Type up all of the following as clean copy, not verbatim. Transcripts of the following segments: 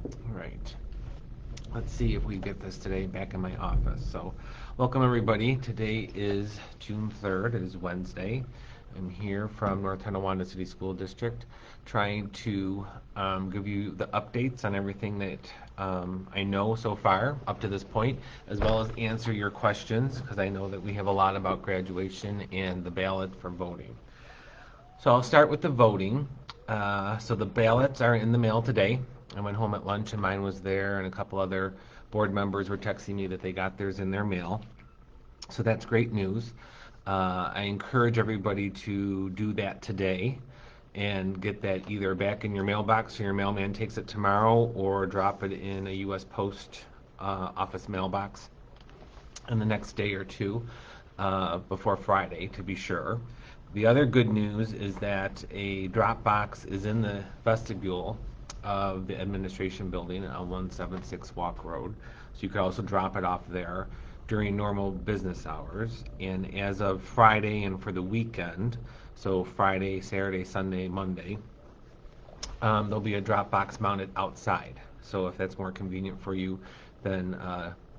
All right. Let's see if we get this today back in my office. So, welcome everybody. Today is June 3rd. It is Wednesday. I'm here from North Tonawanda City School District trying to give you the updates on everything that I know so far up to this point, as well as answer your questions because I know that we have a lot about graduation and the ballot for voting. So I'll start with the voting. So the ballots are in the mail today. I went home at lunch and mine was there, and a couple other board members were texting me that they got theirs in their mail. So that's great news. I encourage everybody to do that today and get that either back in your mailbox so your mailman takes it tomorrow or drop it in a U.S. Post office mailbox in the next day or two before Friday to be sure. The other good news is that a drop box is in the vestibule of the administration building on 176 Walk Road. So you could also drop it off there during normal business hours. And as of Friday and for the weekend, so Friday, Saturday, Sunday, Monday, there'll be a drop box mounted outside. So if that's more convenient for you, then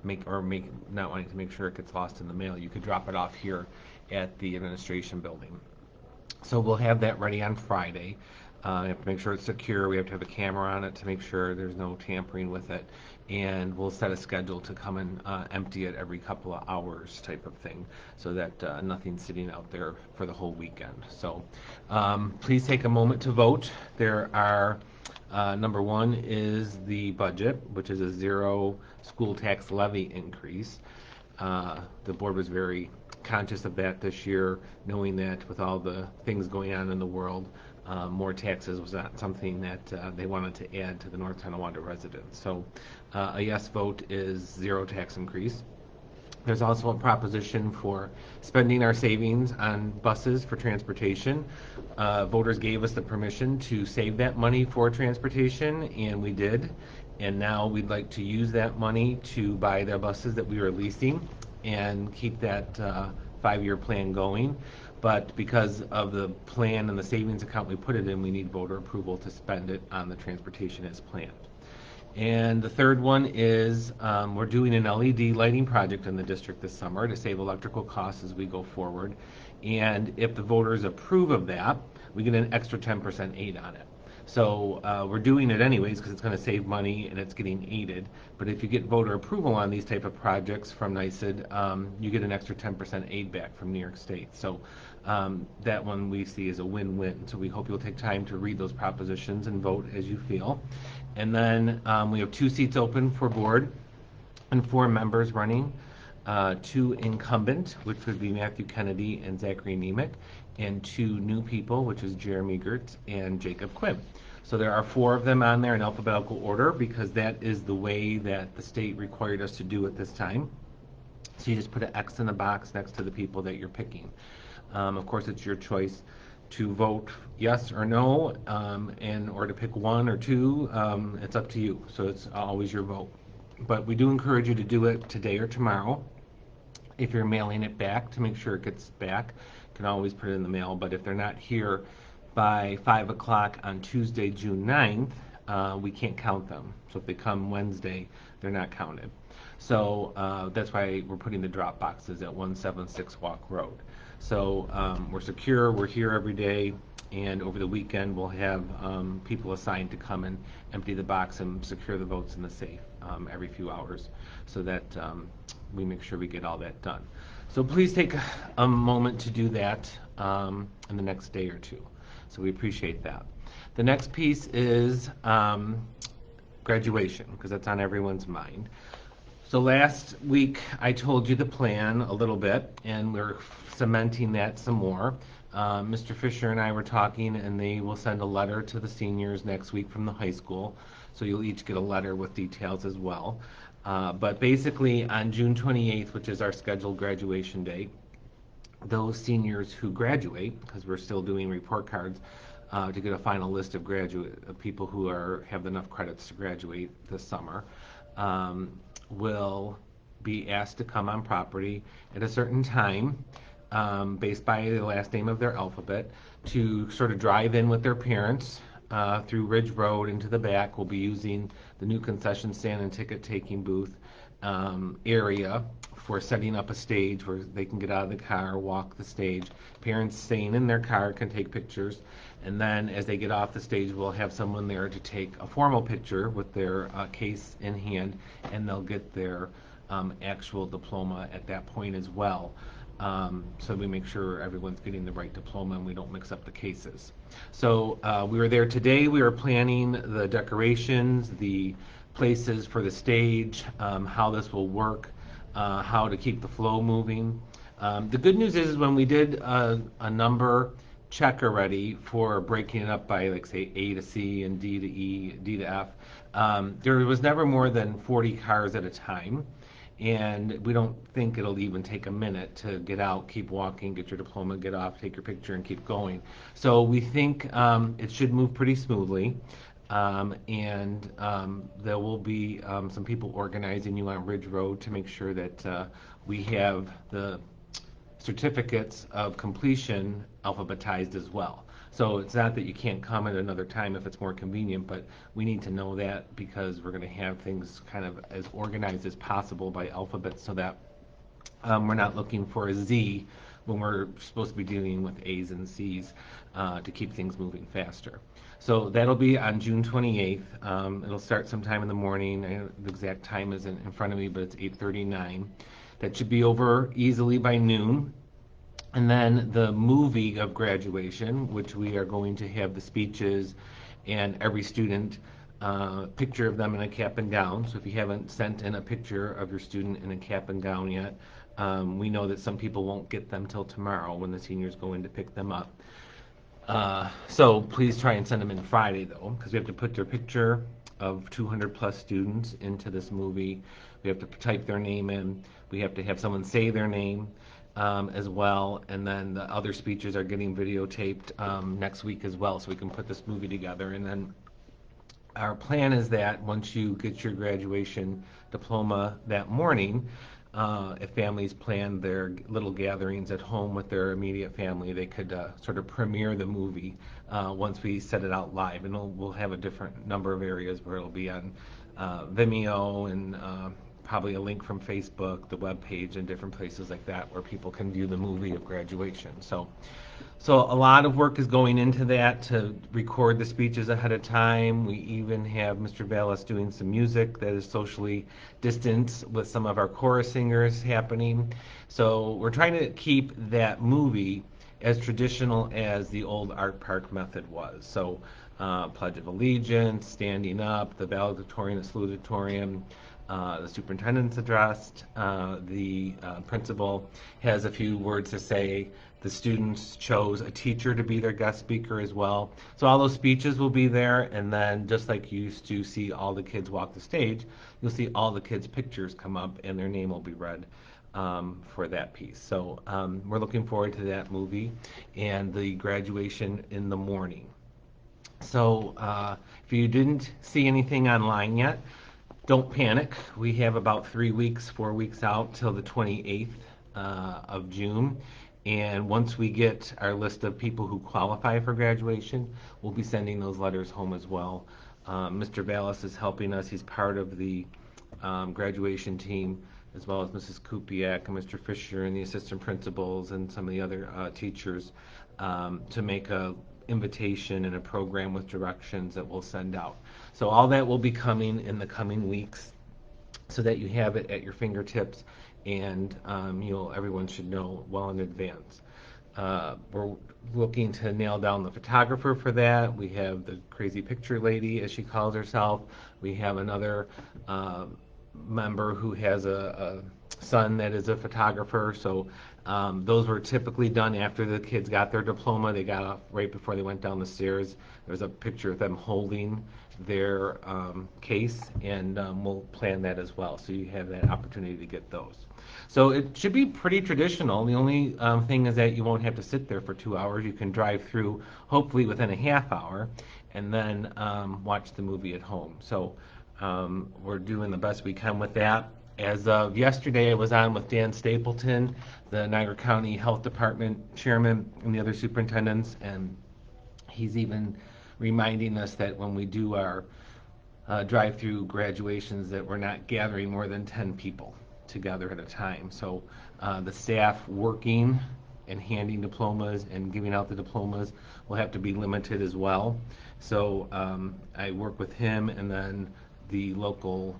make not wanting to make sure it gets lost in the mail, you could drop it off here at the administration building. So we'll have that ready on Friday. We have to make sure it's secure. We have to have a camera on it to make sure there's no tampering with it. And we'll set a schedule to come and empty it every couple of hours type of thing so that nothing's sitting out there for the whole weekend. So please take a moment to vote. There are number one is the budget, which is a zero school tax levy increase. The board was very conscious of that this year, knowing that with all the things going on in the world, more taxes was not something that they wanted to add to the North Tonawanda residents. So a yes vote is zero tax increase. There's also a proposition for spending our savings on buses for transportation. Voters gave us the permission to save that money for transportation, and we did. And now we'd like to use that money to buy the buses that we were leasing and keep that 5-year plan going. But because of the plan and the savings account we put it in, we need voter approval to spend it on the transportation as planned. And the third one is we're doing an LED lighting project in the district this summer to save electrical costs as we go forward. And if the voters approve of that, we get an extra 10% aid on it. So we're doing it anyways because it's going to save money and it's getting aided. But if you get voter approval on these type of projects from NYSED, you get an extra 10% aid back from New York State. So that one we see as a win-win. So we hope you'll take time to read those propositions and vote as you feel. And then we have 2 seats open for board and 4 members running. 2 incumbent, which would be Matthew Kennedy and Zachary Nemec, and 2 new people, which is Jeremy Gertz and Jacob Quinn. So there are 4 of them on there in alphabetical order because that is the way that the state required us to do it this time. So you just put an X in the box next to the people that you're picking. Of course, it's your choice to vote yes or no, and or to pick 1 or 2. It's up to you. So it's always your vote. But we do encourage you to do it today or tomorrow. If you're mailing it back to make sure it gets back, you can always put it in the mail. But if they're not here by 5 o'clock on Tuesday, June 9th, we can't count them. So if they come Wednesday, they're not counted. So that's why we're putting the drop boxes at 176 Walk Road. So we're secure, we're here every day, and over the weekend we'll have people assigned to come and empty the box and secure the votes in the safe every few hours so that we make sure we get all that done. So please take a moment to do that in the next day or two. So we appreciate that. The next piece is graduation, because that's on everyone's mind. So last week I told you the plan a little bit, and we're cementing that some more. Mr. Fisher and I were talking, and they will send a letter to the seniors next week from the high school. So you'll each get a letter with details as well. But basically on June 28th, which is our scheduled graduation date, those seniors who graduate, because we're still doing report cards to get a final list of people who have enough credits to graduate this summer, will be asked to come on property at a certain time based by the last name of their alphabet to sort of drive in with their parents through Ridge Road into the back. We'll be using the new concession stand and ticket taking booth area for setting up a stage where they can get out of the car, walk the stage. Parents staying in their car can take pictures, and then as they get off the stage, we'll have someone there to take a formal picture with their case in hand, and they'll get their actual diploma at that point as well. So we make sure everyone's getting the right diploma and we don't mix up the cases. So we were there today. We were planning the decorations, the places for the stage, how this will work, how to keep the flow moving. The good news is when we did a number check already for breaking it up by, like, say, A to C and D to E, D to F, there was never more than 40 cars at a time. And we don't think it'll even take a minute to get out, keep walking, get your diploma, get off, take your picture, and keep going. So we think it should move pretty smoothly. And there will be some people organizing you on Ridge Road to make sure that we have the certificates of completion alphabetized as well. So it's not that you can't come at another time if it's more convenient, but we need to know that because we're going to have things kind of as organized as possible by alphabet so that we're not looking for a Z when we're supposed to be dealing with A's and C's to keep things moving faster. So that'll be on June 28th. It'll start sometime in the morning. The exact time isn't in front of me, but it's 8:39. That should be over easily by noon. And then the movie of graduation, which we are going to have the speeches and every student picture of them in a cap and gown. So if you haven't sent in a picture of your student in a cap and gown yet, we know that some people won't get them till tomorrow when the seniors go in to pick them up. So please try and send them in Friday, though, because we have to put their picture of 200 plus students into this movie. We have to type their name in. We have to have someone say their name as well. And then the other speeches are getting videotaped next week as well, so we can put this movie together. And then our plan is that once you get your graduation diploma that morning, if families plan their little gatherings at home with their immediate family, they could sort of premiere the movie once we set it out live. And we'll have a different number of areas where it'll be on Vimeo and probably a link from Facebook, the web page, and different places like that where people can view the movie of graduation. So a lot of work is going into that to record the speeches ahead of time. We even have Mr. Vallis doing some music that is socially distanced with some of our chorus singers happening. So we're trying to keep that movie as traditional as the old Art Park method was. So Pledge of Allegiance, standing up, the valedictorian, the salutatorian, the superintendent's address, the principal has a few words to say. The students chose a teacher to be their guest speaker as well. So all those speeches will be there, and then just like you used to see all the kids walk the stage, you'll see all the kids' pictures come up and their name will be read for that piece. So we're looking forward to that movie and the graduation in the morning. So if you didn't see anything online yet, don't panic. We have about 3 weeks, 4 weeks out till the 28th of June. And once we get our list of people who qualify for graduation, we'll be sending those letters home as well. Mr. Vallis is helping us. He's part of the graduation team, as well as Mrs. Kupiak and Mr. Fisher and the assistant principals and some of the other teachers to make a invitation and a program with directions that we'll send out. So all that will be coming in the coming weeks so that you have it at your fingertips, and everyone should know well in advance. We're looking to nail down the photographer for that. We have the crazy picture lady, as she calls herself. We have another member who has a son that is a photographer. So those were typically done after the kids got their diploma. They got off right before they went down the stairs. There's a picture of them holding their case, and we'll plan that as well. So you have that opportunity to get those. So it should be pretty traditional. The only thing is that you won't have to sit there for 2 hours. You can drive through, hopefully within a half hour, and then watch the movie at home. So we're doing the best we can with that. As of yesterday, I was on with Dan Stapleton, the Niagara County Health Department chairman, and the other superintendents, and he's even reminding us that when we do our drive-through graduations that we're not gathering more than 10 people together at a time. So the staff working and handing diplomas and giving out the diplomas will have to be limited as well. So I work with him and then the local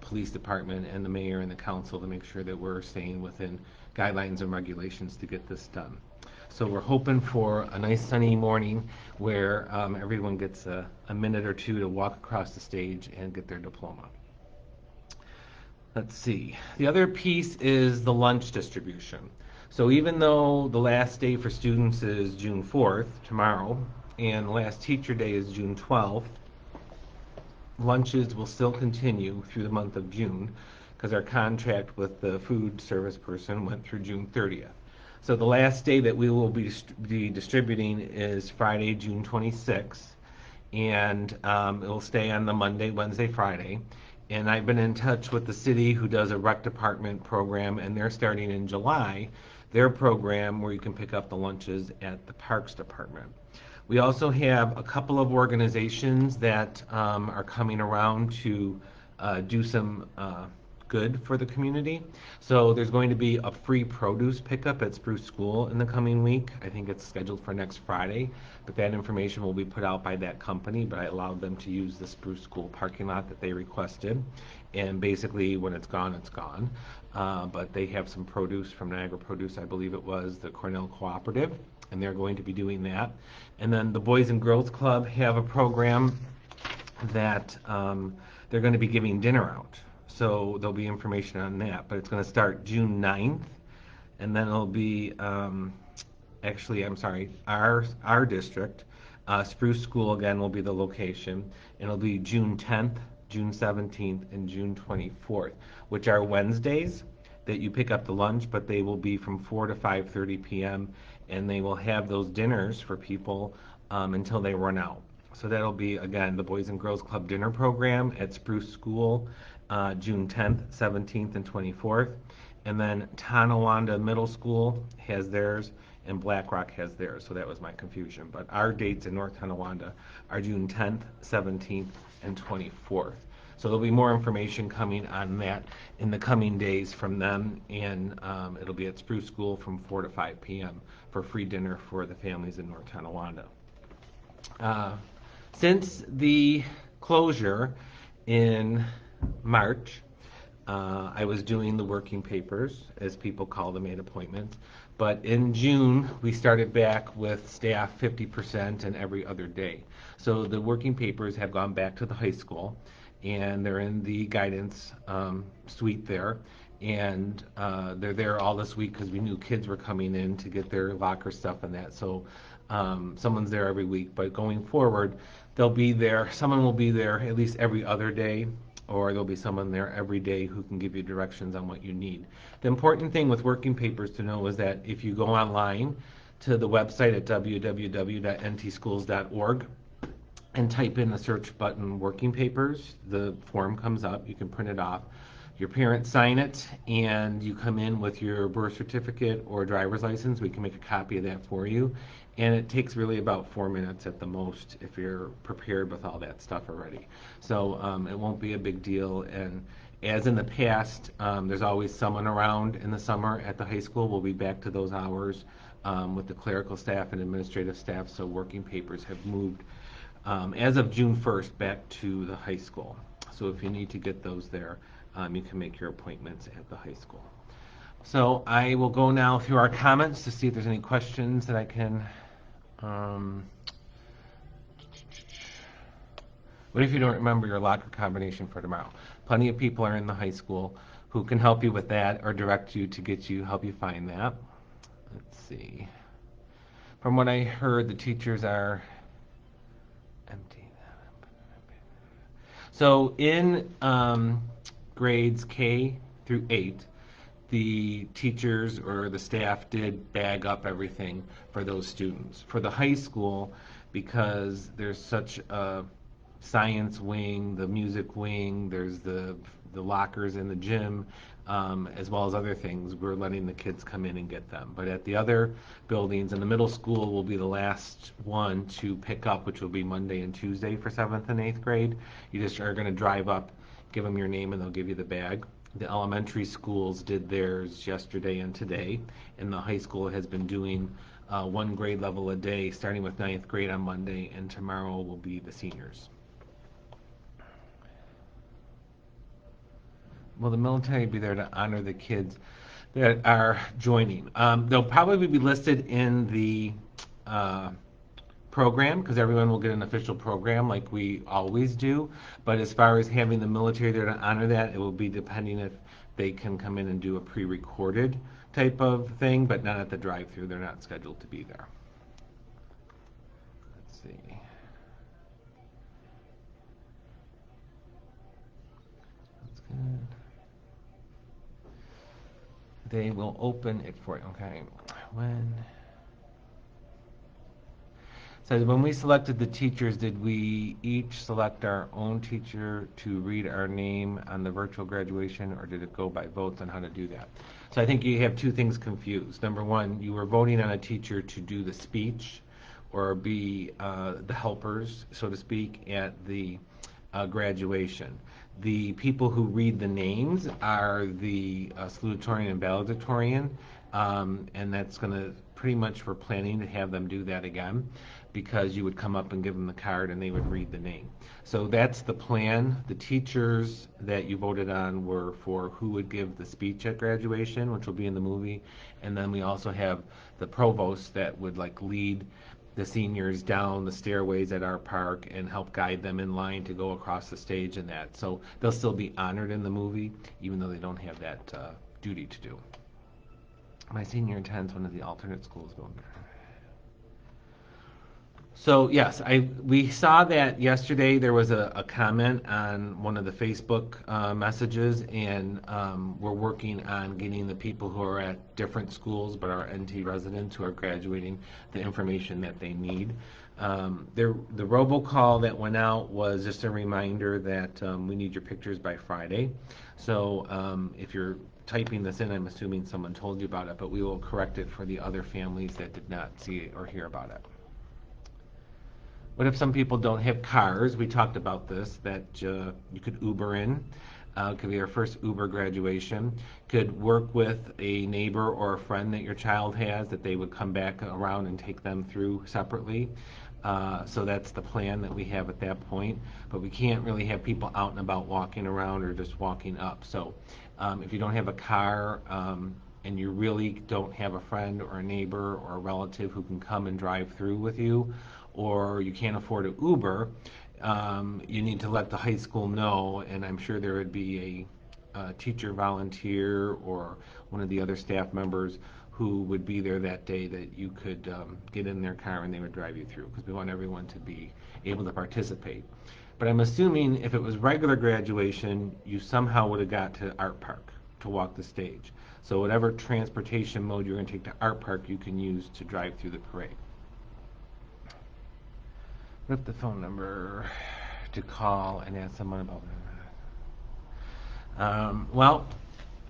police department and the mayor and the council to make sure that we're staying within guidelines and regulations to get this done. So we're hoping for a nice sunny morning where everyone gets a minute or two to walk across the stage and get their diploma. Let's see. The other piece is the lunch distribution. So even though the last day for students is June 4th, tomorrow, and the last teacher day is June 12th, lunches will still continue through the month of June because our contract with the food service person went through June 30th. So the last day that we will be distributing is Friday, June 26th, and it will stay on the Monday, Wednesday, Friday. And I've been in touch with the city who does a rec department program, and they're starting in July their program where you can pick up the lunches at the Parks Department. We also have a couple of organizations that are coming around to do some good for the community. So there's going to be a free produce pickup at Spruce School in the coming week. I think it's scheduled for next Friday, but that information will be put out by that company, but I allowed them to use the Spruce School parking lot that they requested. And basically when it's gone, it's gone. But they have some produce from Niagara Produce, I believe it was the Cornell Cooperative, and they're going to be doing that. And then the Boys and Girls Club have a program that they're going to be giving dinner out. So there'll be information on that, but it's going to start June 9th, and then it'll be, actually, I'm sorry, our district, Spruce School again will be the location, and it'll be June 10th, June 17th, and June 24th, which are Wednesdays that you pick up the lunch, but they will be from 4 to 5:30 p.m., and they will have those dinners for people until they run out. So that'll be, again, the Boys and Girls Club dinner program at Spruce School, June 10th, 17th, and 24th. And then Tonawanda Middle School has theirs, and Black Rock has theirs. So that was my confusion. But our dates in North Tonawanda are June 10th, 17th, and 24th. So there'll be more information coming on that in the coming days from them, and it'll be at Spruce School from 4 to 5 p.m. for free dinner for the families in North Tonawanda. Since the closure in March, I was doing the working papers, as people call them, made appointments. But in June, we started back with staff 50% and every other day. So the working papers have gone back to the high school, and they're in the guidance suite there. And they're there all this week because we knew kids were coming in to get their locker stuff and that. So someone's there every week. But going forward, they'll be there. Someone will be there at least every other day, or there'll be someone there every day who can give you directions on what you need. The important thing with working papers to know is that if you go online to the website at www.ntschools.org and type in the search button working papers, the form comes up. You can print it off. Your parents sign it, and you come in with your birth certificate or driver's license. We can make a copy of that for you. And it takes really about 4 minutes at the most if you're prepared with all that stuff already. So it won't be a big deal. And as in the past, there's always someone around in the summer at the high school. We'll be back to those hours with the clerical staff and administrative staff. So working papers have moved as of June 1st back to the high school. So if you need to get those there, you can make your appointments at the high school. So I will go now through our comments to see if there's any questions that I can. What if you don't remember your locker combination for tomorrow? Plenty of people are in the high school who can help you with that or direct you to help you find that. Let's see. From what I heard, the teachers are empty. So in grades K through 8, the teachers or the staff did bag up everything for those students. For the high school, because there's such a science wing, the music wing, there's the lockers in the gym, as well as other things. We're letting the kids come in and get them. But at the other buildings, and the middle school will be the last one to pick up, which will be Monday and Tuesday for 7th and 8th grade. You just are going to drive up, give them your name, and they'll give you the bag. The elementary schools did theirs yesterday and today, and the high school has been doing one grade level a day, starting with 9th grade on Monday, and tomorrow will be the seniors. Will the military be there to honor the kids that are joining? They'll probably be listed in the uh, program because everyone will get an official program like we always do. But as far as having the military there to honor that, it will be depending if they can come in and do a pre-recorded type of thing, but not at the drive-through. They're not scheduled to be there. Let's see. That's good. They will open it for you. Okay. When? So when we selected the teachers, did we each select our own teacher to read our name on the virtual graduation, or did it go by votes on how to do that? So I think you have two things confused. Number one, you were voting on a teacher to do the speech or be the helpers, so to speak, at the graduation. The people who read the names are the salutatorian and valedictorian, and that's going to pretty much for planning to have them do that again, because you would come up and give them the card and they would read the name. So that's the plan. The teachers that you voted on were for who would give the speech at graduation, which will be in the movie, and then we also have the provost that would like lead the seniors down the stairways at our park and help guide them in line to go across the stage and that. So they'll still be honored in the movie, even though they don't have that duty to do. My senior attends one of the alternate schools going there. So yes, we saw that yesterday. There was a comment on one of the Facebook messages, and we're working on getting the people who are at different schools but are NT residents who are graduating the information that they need. The robocall that went out was just a reminder that we need your pictures by Friday. So if you're typing this in, I'm assuming someone told you about it, but we will correct it for the other families that did not see it or hear about it. What if some people don't have cars? We talked about this, that you could Uber in. Could be our first Uber graduation. Could work with a neighbor or a friend that your child has, that they would come back around and take them through separately. So that's the plan that we have at that point. But we can't really have people out and about walking around or just walking up. So if you don't have a car and you really don't have a friend or a neighbor or a relative who can come and drive through with you, or you can't afford an Uber, you need to let the high school know, and I'm sure there would be a teacher volunteer or one of the other staff members who would be there that day that you could get in their car and they would drive you through, because we want everyone to be able to participate. But I'm assuming if it was regular graduation, you somehow would have got to Art Park to walk the stage. So whatever transportation mode you're going to take to Art Park, you can use to drive through the parade. Rip the phone number to call and ask someone about that. Well,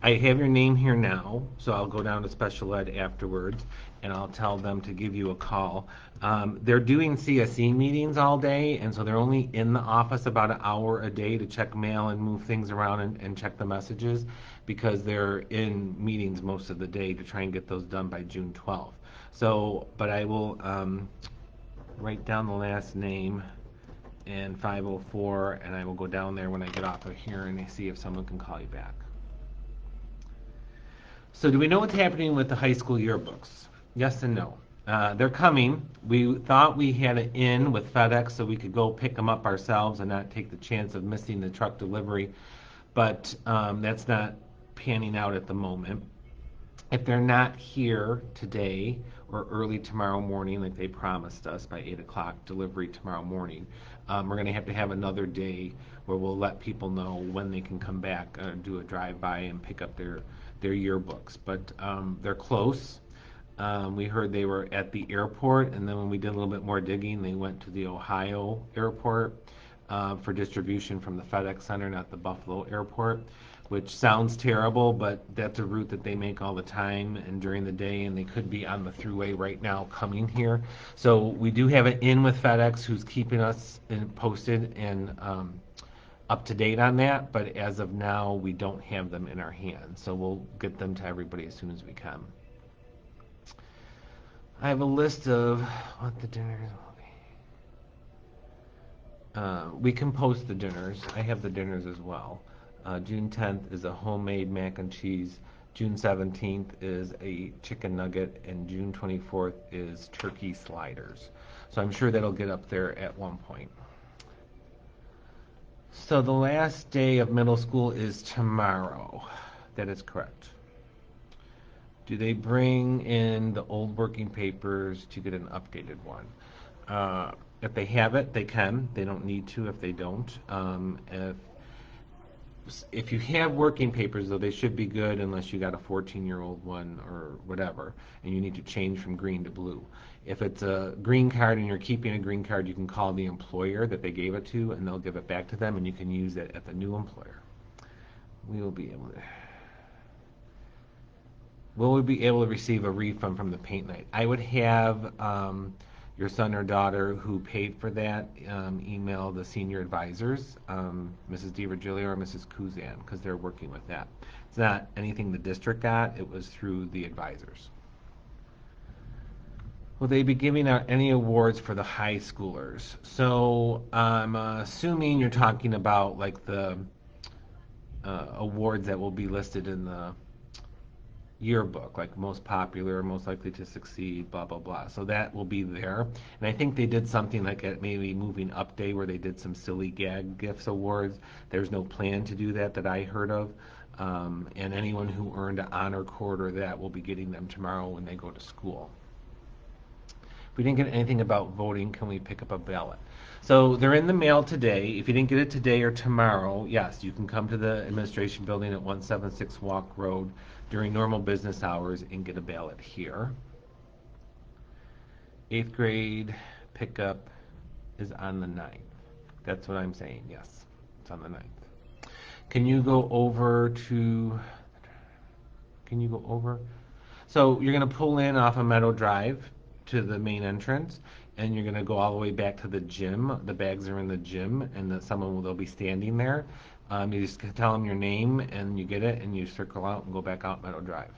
I have your name here now, so I'll go down to special ed afterwards and I'll tell them to give you a call. They're doing CSE meetings all day, and so they're only in the office about an hour a day to check mail and move things around and check the messages, because they're in meetings most of the day to try and get those done by June 12th. So, but I will write down the last name and 504, and I will go down there when I get off of here and see if someone can call you back. So do we know what's happening with the high school yearbooks? Yes and no. They're coming. We thought we had it in with FedEx so we could go pick them up ourselves and not take the chance of missing the truck delivery, but that's not panning out at the moment. If they're not here today or early tomorrow morning, like they promised us by 8 o'clock delivery tomorrow morning, we're going to have another day where we'll let people know when they can come back, do a drive-by and pick up their yearbooks. But they're close. We heard they were at the airport, and then when we did a little bit more digging, they went to the Ohio airport. for distribution from the FedEx Center, not the Buffalo Airport, which sounds terrible, but that's a route that they make all the time and during the day, and they could be on the thruway right now coming here. So we do have it in with FedEx, who's keeping us posted and up to date on that, but as of now, we don't have them in our hands. So we'll get them to everybody as soon as we can. I have a list of what the dinners will be. We can post the dinners. I have the dinners as well. June 10th is a homemade mac and cheese. June 17th is a chicken nugget, and June 24th is turkey sliders. So I'm sure that'll get up there at one point. So the last day of middle school is tomorrow. That is correct. Do they bring in the old working papers to get an updated one? If they have it, they can. They don't need to if they don't. If you have working papers, though, they should be good unless you got a 14-year-old one or whatever, and you need to change from green to blue. If it's a green card and you're keeping a green card, you can call the employer that they gave it to, and they'll give it back to them, and you can use it at the new employer. We will be able to. Will we be able to receive a refund from the paint night? I would have your son or daughter who paid for that email the senior advisors, Mrs. DiVirgilio or Mrs. Kuzan, because they're working with that. It's not anything the district got, it was through the advisors. Will they be giving out any awards for the high schoolers? So I'm assuming you're talking about like the awards that will be listed in the yearbook, like most popular, most likely to succeed, blah, blah, blah. So that will be there. And I think they did something like at maybe Moving Up Day where they did some silly gag gifts awards. There's no plan to do that I heard of. And anyone who earned an honor cord or that will be getting them tomorrow when they go to school. If we didn't get anything about voting, can we pick up a ballot? So they're in the mail today. If you didn't get it today or tomorrow, yes, you can come to the administration building at 176 Walk Road during normal business hours and get a ballot here. 8th grade pickup is on the 9th. That's what I'm saying, yes, it's on the 9th. Can you go over? So you're gonna pull in off of Meadow Drive to the main entrance, and you're gonna go all the way back to the gym. The bags are in the gym, and someone will be standing there. You just tell them your name, and you get it, and you circle out and go back out Meadow Drive.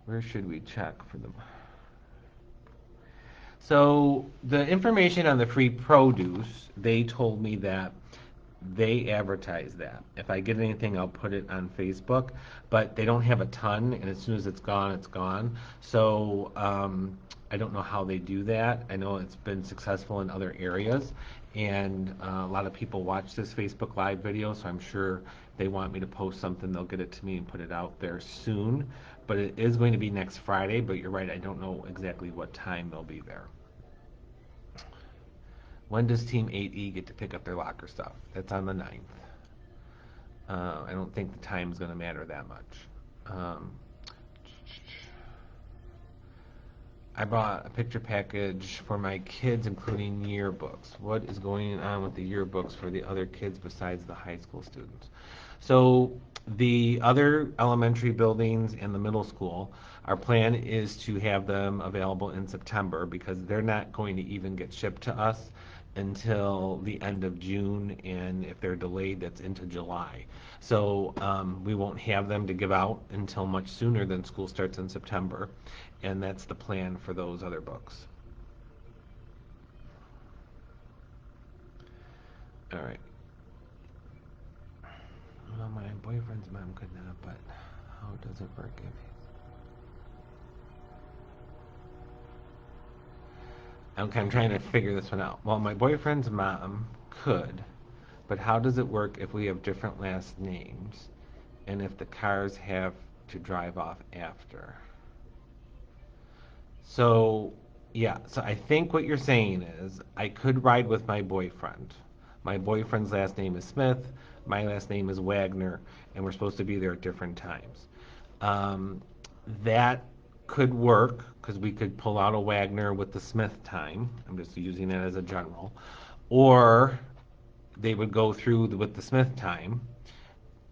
Where should we check for them? So the information on the free produce, they told me that they advertise that. If I get anything, I'll put it on Facebook, but they don't have a ton, and as soon as it's gone, it's gone. So I don't know how they do that. I know it's been successful in other areas, and a lot of people watch this Facebook Live video, so I'm sure they want me to post something, they'll get it to me and put it out there soon. But it is going to be next Friday, but you're right, I don't know exactly what time they'll be there. When does Team 8E get to pick up their locker stuff? That's on the 9th. I don't think the time is going to matter that much. I brought a picture package for my kids, including yearbooks. What is going on with the yearbooks for the other kids besides the high school students? So the other elementary buildings and the middle school, our plan is to have them available in September because they're not going to even get shipped to us until the end of June, and if they're delayed, that's into July. So we won't have them to give out until much sooner than school starts in September, and that's the plan for those other books. All right. Well, my boyfriend's mom could not, but how does it work if Okay, I'm trying to figure this one out. Well, my boyfriend's mom could, but how does it work if we have different last names and if the cars have to drive off after? So, yeah, so I think what you're saying is I could ride with my boyfriend. My boyfriend's last name is Smith, my last name is Wagner, and we're supposed to be there at different times. That could work because we could pull out a Wagner with the Smith time. I'm just using that as a general. Or they would go through with the Smith time,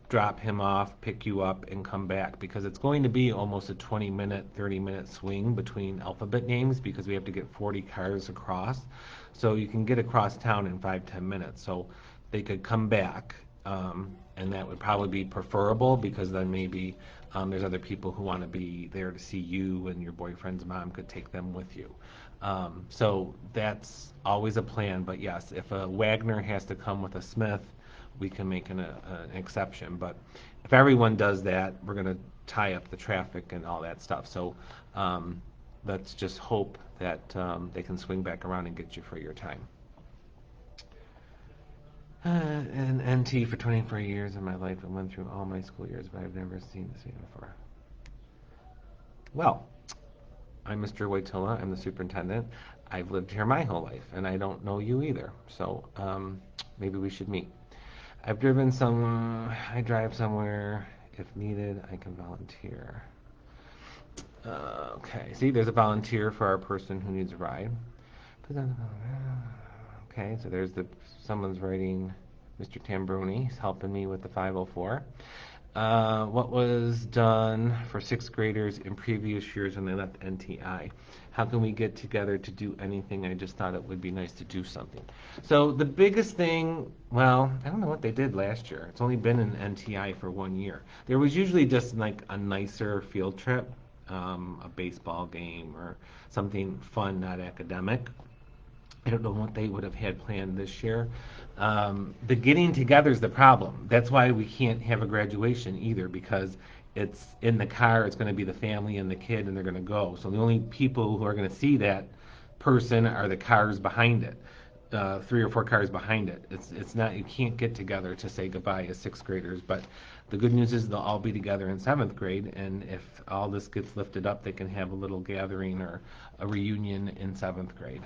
drop him off, pick you up, and come back because it's going to be almost a 20-minute, 30-minute swing between alphabet names because we have to get 40 cars across. So you can get across town in 5-10 minutes. So they could come back, and that would probably be preferable because then maybe there's other people who want to be there to see you, and your boyfriend's mom could take them with you. So that's always a plan. But yes, if a Wagner has to come with a Smith, we can make an exception. But if everyone does that, we're going to tie up the traffic and all that stuff. So let's just hope that they can swing back around and get you for your time. And NT for 24 years of my life. I went through all my school years, but I've never seen this before. Well, I'm Mr. Wojtyla. I'm the superintendent. I've lived here my whole life, and I don't know you either. So maybe we should meet. I drive somewhere. If needed, I can volunteer. Okay, see, there's a volunteer for our person who needs a ride. Okay, so someone's writing, Mr. Tambroni. He's helping me with the 504. What was done for sixth graders in previous years when they left NTI? How can we get together to do anything? I just thought it would be nice to do something. So the biggest thing, well, I don't know what they did last year. It's only been in NTI for 1 year. There was usually just like a nicer field trip, a baseball game or something fun, not academic. I don't know what they would have had planned this year. The getting together is the problem. That's why we can't have a graduation either, because it's in the car, it's going to be the family and the kid, and they're going to go. So the only people who are going to see that person are the cars behind it, 3 or 4 cars behind it. It's not, you can't get together to say goodbye as sixth graders. But the good news is they'll all be together in seventh grade, and if all this gets lifted up, they can have a little gathering or a reunion in seventh grade.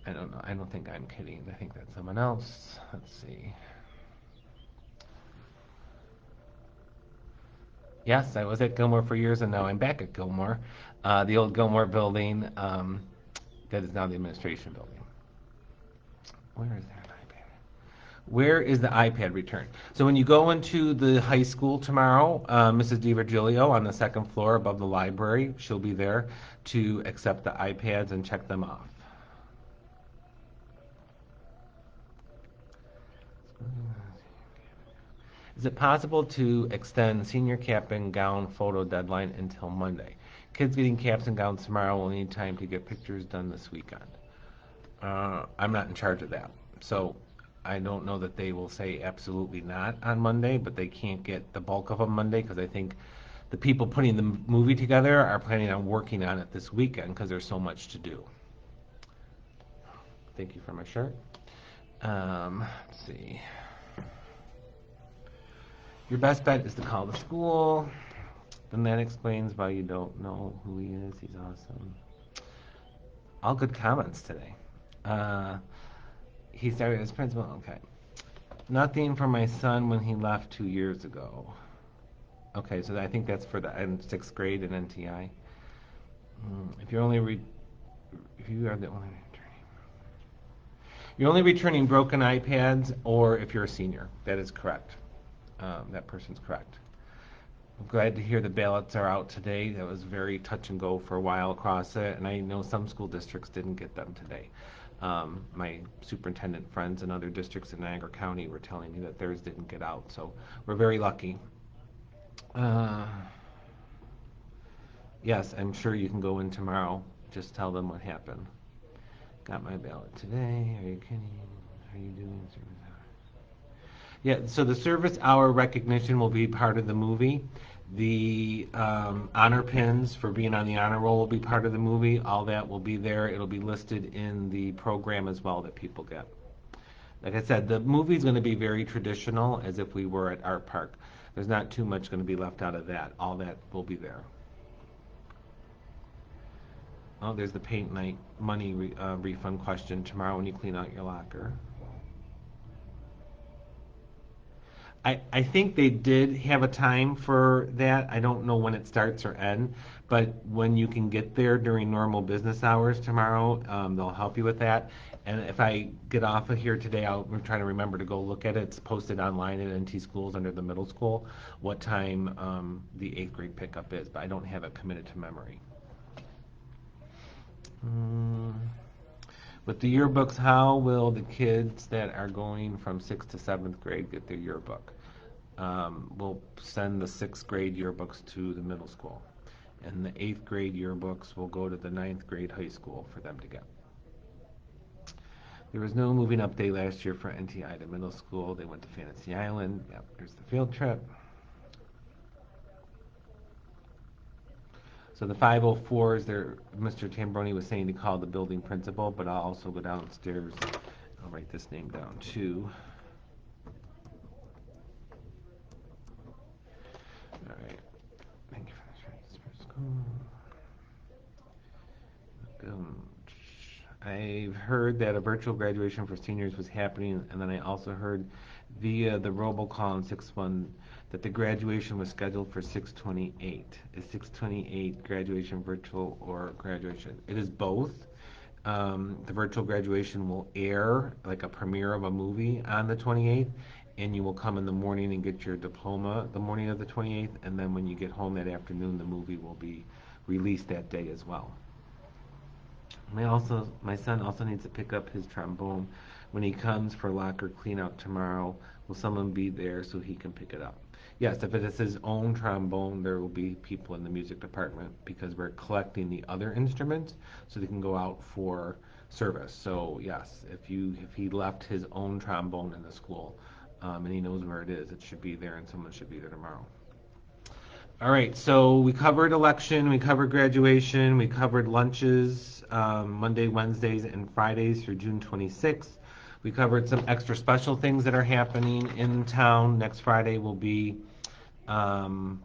I don't know. I don't think I'm kidding. I think that's someone else. Let's see. Yes, I was at Gilmore for years, and now I'm back at Gilmore, the old Gilmore building that is now the administration building. Where is there an iPad? Where is the iPad return? So when you go into the high school tomorrow, Mrs. DiVirgilio on the second floor above the library, she'll be there to accept the iPads and check them off. Is it possible to extend senior cap and gown photo deadline until Monday? Kids getting caps and gowns tomorrow will need time to get pictures done this weekend. I'm not in charge of that. So I don't know that they will say absolutely not on Monday, but they can't get the bulk of them Monday because I think the people putting the movie together are planning on working on it this weekend because there's so much to do. Thank you for my shirt. Let's see. Your best bet is to call the school. Then that explains why you don't know who he is. He's awesome. All good comments today. He started as principal. Okay. Nothing for my son when he left 2 years ago. Okay, so I think that's for the sixth grade in NTI. If you are the only returning, you're only returning broken iPads, or if you're a senior. That is correct. That person's correct. I'm glad to hear the ballots are out today. That was very touch and go for a while across it, and I know some school districts didn't get them today. My superintendent friends in other districts in Niagara County were telling me that theirs didn't get out, so we're very lucky. Yes, I'm sure you can go in tomorrow. Just tell them what happened. Got my ballot today. Are you kidding? Are you doing service hour? Yeah, so the service hour recognition will be part of the movie. The honor pins for being on the honor roll will be part of the movie. All that will be there. It'll be listed in the program as well that people get. Like I said, the movie's going to be very traditional, as if we were at Art Park. There's not too much going to be left out of that. All that will be there. Oh, there's the paint night money refund question tomorrow when you clean out your locker. I think they did have a time for that. I don't know when it starts or ends, but when you can get there during normal business hours tomorrow, they'll help you with that. And if I get off of here today, I'm trying to remember to go look at it. It's posted online at NT Schools under the middle school, what time the eighth grade pickup is, but I don't have it committed to memory. Mm. With the yearbooks, how will the kids that are going from 6th to 7th grade get their yearbook? We'll send the 6th grade yearbooks to the middle school. And the 8th grade yearbooks will go to the 9th grade high school for them to get. There was no moving up day last year for NTI to middle school. They went to Fantasy Island. Yep, there's the field trip. So the 504s, there, Mr. Tambroni was saying to call the building principal, but I'll also go downstairs. I'll write this name down too. All right. Thank you for the school. I've heard that a virtual graduation for seniors was happening, and then I also heard via the robocall on 6-1 that the graduation was scheduled for 6/28. Is 6/28 graduation virtual or graduation? It is both. The virtual graduation will air like a premiere of a movie on the 28th, and you will come in the morning and get your diploma the morning of the 28th, and then when you get home that afternoon, the movie will be released that day as well. My son also needs to pick up his trombone when he comes for locker cleanout tomorrow. Will someone be there so he can pick it up? Yes, if it is his own trombone, there will be people in the music department because we're collecting the other instruments so they can go out for service. So yes, if he left his own trombone in the school and he knows where it is, it should be there and someone should be there tomorrow. All right, so we covered election, we covered graduation, we covered lunches, Monday, Wednesdays, and Fridays through June 26th. We covered some extra special things that are happening in town. Next Friday will be, um,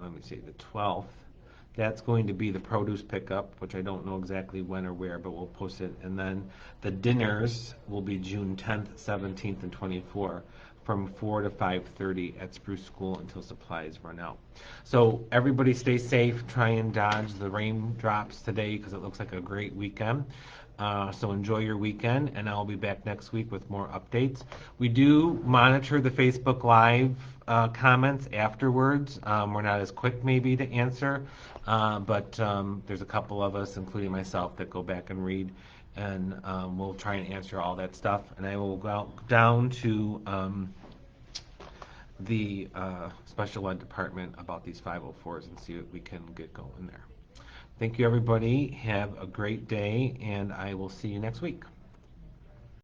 let me see, the 12th. That's going to be the produce pickup, which I don't know exactly when or where, but we'll post it. And then the dinners will be June 10th, 17th, and 24th from 4 to 5:30 at Spruce School until supplies run out. So everybody stay safe. Try and dodge the raindrops today because it looks like a great weekend. So enjoy your weekend, and I'll be back next week with more updates. We do monitor the Facebook Live comments afterwards. We're not as quick maybe to answer, but there's a couple of us, including myself, that go back and read, and we'll try and answer all that stuff. And I will go down to the special ed department about these 504s and see what we can get going there. Thank you, everybody. Have a great day, and I will see you next week.